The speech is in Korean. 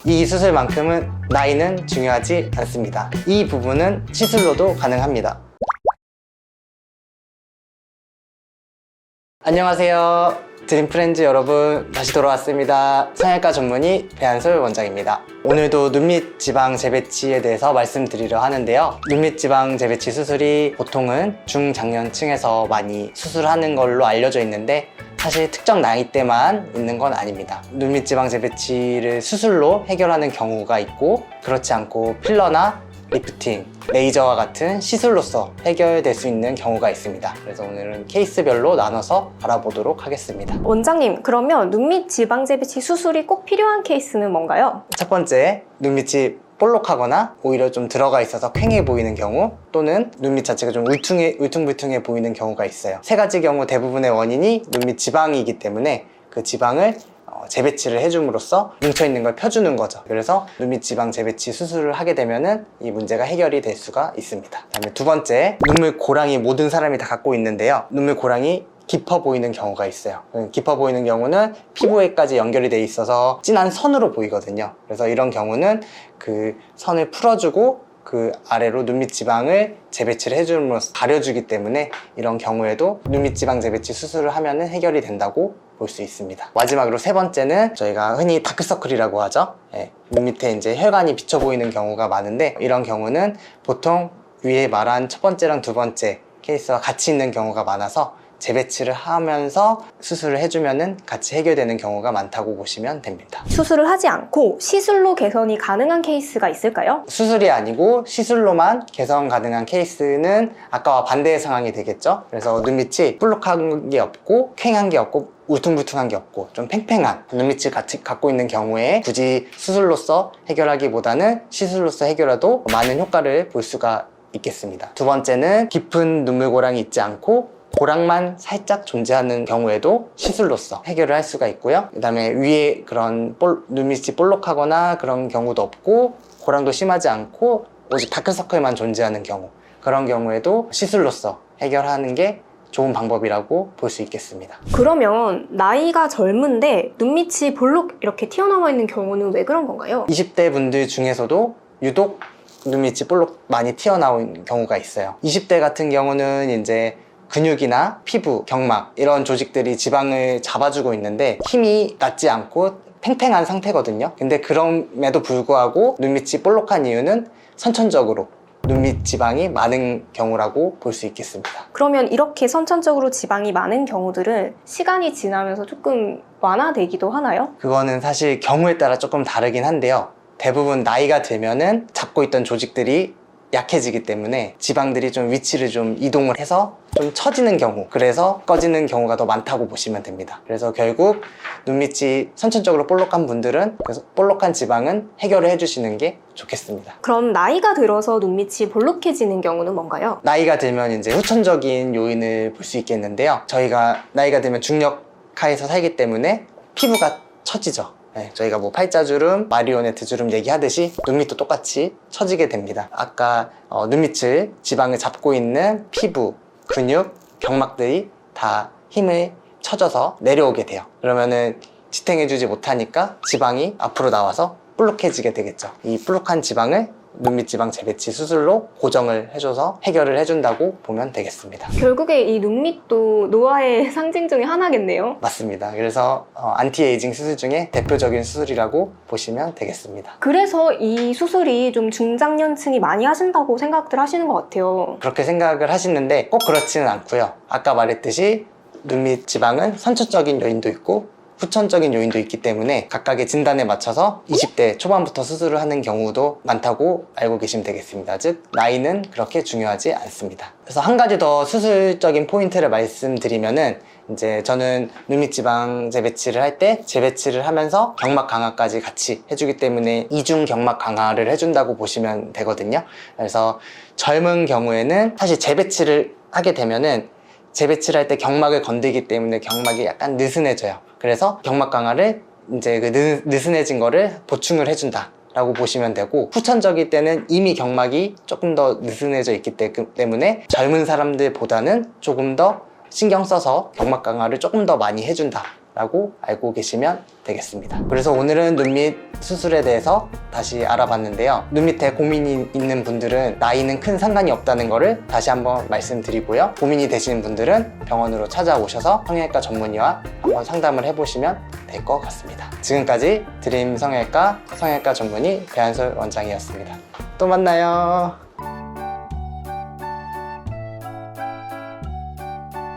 이 수술만큼은 나이는 중요하지 않습니다. 이 부분은 시술로도 가능합니다. 안녕하세요. 드림프렌즈 여러분, 다시 돌아왔습니다. 성형외과 전문의 배한솔 원장입니다. 오늘도 눈밑 지방 재배치에 대해서 말씀드리려 하는데요. 눈밑 지방 재배치 수술이 보통은 중장년층에서 많이 수술하는 걸로 알려져 있는데 사실 특정 나이대만 있는 건 아닙니다. 눈밑 지방 재배치를 수술로 해결하는 경우가 있고, 그렇지 않고 필러나 리프팅, 레이저와 같은 시술로서 해결될 수 있는 경우가 있습니다. 그래서 오늘은 케이스별로 나눠서 알아보도록 하겠습니다. 원장님, 그러면 눈밑 지방 재배치 수술이 꼭 필요한 케이스는 뭔가요? 첫 번째, 눈밑이 볼록하거나 오히려 좀 들어가 있어서 퀭해 보이는 경우, 또는 눈밑 자체가 좀 울퉁불퉁해 보이는 경우가 있어요. 세 가지 경우 대부분의 원인이 눈밑 지방이기 때문에 그 지방을 재배치를 해줌으로써 뭉쳐있는 걸 펴주는 거죠. 그래서 눈밑 지방 재배치 수술을 하게 되면은 이 문제가 해결이 될 수가 있습니다. 그다음에 두 번째, 눈물 고랑이 모든 사람이 다 갖고 있는데요. 눈물 고랑이 깊어 보이는 경우가 있어요. 깊어 보이는 경우는 피부에까지 연결이 돼 있어서 진한 선으로 보이거든요. 그래서 이런 경우는 그 선을 풀어주고 그 아래로 눈밑 지방을 재배치를 해줌으로써 가려주기 때문에 이런 경우에도 눈밑 지방 재배치 수술을 하면 해결이 된다고 볼 수 있습니다. 마지막으로 세 번째는 저희가 흔히 다크서클이라고 하죠. 눈 밑에 이제 혈관이 비쳐 보이는 경우가 많은데, 이런 경우는 보통 위에 말한 첫 번째랑 두 번째 케이스와 같이 있는 경우가 많아서 재배치를 하면서 수술을 해주면 같이 해결되는 경우가 많다고 보시면 됩니다. 수술을 하지 않고 시술로 개선이 가능한 케이스가 있을까요? 수술이 아니고 시술로만 개선 가능한 케이스는 아까와 반대의 상황이 되겠죠. 그래서 눈밑이 볼록한 게 없고 퀭한 게 없고 울퉁불퉁한 게 없고 좀 팽팽한 눈밑을 갖고 있는 경우에 굳이 수술로서 해결하기보다는 시술로서 해결해도 많은 효과를 볼 수가 있겠습니다. 두 번째는 깊은 눈물고랑이 있지 않고 고랑만 살짝 존재하는 경우에도 시술로서 해결을 할 수가 있고요. 그 다음에 위에 그런 눈밑이 볼록하거나 그런 경우도 없고 고랑도 심하지 않고 오직 다크서클만 존재하는 경우, 그런 경우에도 시술로서 해결하는 게 좋은 방법이라고 볼 수 있겠습니다. 그러면 나이가 젊은데 눈밑이 볼록 이렇게 튀어나와 있는 경우는 왜 그런 건가요? 20대 분들 중에서도 유독 눈밑이 볼록 많이 튀어나온 경우가 있어요. 20대 같은 경우는 이제 근육이나 피부, 경막 이런 조직들이 지방을 잡아주고 있는데 힘이 낮지 않고 팽팽한 상태거든요. 근데 그럼에도 불구하고 눈밑이 볼록한 이유는 선천적으로 눈밑 지방이 많은 경우라고 볼 수 있겠습니다. 그러면 이렇게 선천적으로 지방이 많은 경우들은 시간이 지나면서 조금 완화되기도 하나요? 그거는 사실 경우에 따라 조금 다르긴 한데요. 대부분 나이가 들면은 잡고 있던 조직들이 약해지기 때문에 지방들이 좀 위치를 좀 이동을 해서 좀 처지는 경우, 그래서 꺼지는 경우가 더 많다고 보시면 됩니다. 그래서 결국 눈밑이 선천적으로 볼록한 분들은 그래서 볼록한 지방은 해결을 해주시는 게 좋겠습니다. 그럼 나이가 들어서 눈밑이 볼록해지는 경우는 뭔가요? 나이가 들면 이제 후천적인 요인을 볼 수 있겠는데요. 저희가 나이가 들면 중력하에서 살기 때문에 피부가 처지죠. 저희가 뭐 팔자주름, 마리오네트 주름 얘기하듯이 눈밑도 똑같이 처지게 됩니다. 아까 눈밑을 지방을 잡고 있는 피부, 근육, 경막들이 다 힘을 쳐줘서 내려오게 돼요. 그러면은 지탱해주지 못하니까 지방이 앞으로 나와서 볼록해지게 되겠죠. 이 볼록한 지방을 눈밑 지방 재배치 수술로 고정을 해줘서 해결을 해준다고 보면 되겠습니다. 결국에 이 눈밑도 노화의 상징 중에 하나겠네요. 맞습니다. 그래서 안티에이징 수술 중에 대표적인 수술이라고 보시면 되겠습니다. 그래서 이 수술이 좀 중장년층이 많이 하신다고 생각들 하시는 것 같아요. 그렇게 생각을 하시는데 꼭 그렇지는 않고요. 아까 말했듯이 눈밑 지방은 선천적인 요인도 있고 후천적인 요인도 있기 때문에 각각의 진단에 맞춰서 20대 초반부터 수술을 하는 경우도 많다고 알고 계시면 되겠습니다. 즉 나이는 그렇게 중요하지 않습니다. 그래서 한 가지 더 수술적인 포인트를 말씀드리면은, 이제 저는 눈밑 지방 재배치를 할 때 재배치를 하면서 경막 강화까지 같이 해주기 때문에 이중 경막 강화를 해준다고 보시면 되거든요. 그래서 젊은 경우에는 사실 재배치를 하게 되면은 재배치를 할 때 경막을 건들기 때문에 경막이 약간 느슨해져요. 그래서 경막 강화를 이제 그 느슨해진 거를 보충을 해준다 라고 보시면 되고, 후천적일 때는 이미 경막이 조금 더 느슨해져 있기 때문에 젊은 사람들보다는 조금 더 신경 써서 경막 강화를 조금 더 많이 해준다 라고 알고 계시면 되겠습니다. 그래서 오늘은 눈밑 수술에 대해서 다시 알아봤는데요. 눈 밑에 고민이 있는 분들은 나이는 큰 상관이 없다는 거를 다시 한번 말씀드리고요. 고민이 되시는 분들은 병원으로 찾아오셔서 성형외과 전문의와 한번 상담을 해보시면 될 것 같습니다. 지금까지 드림 성형외과 전문의 배한솔 원장이었습니다. 또 만나요.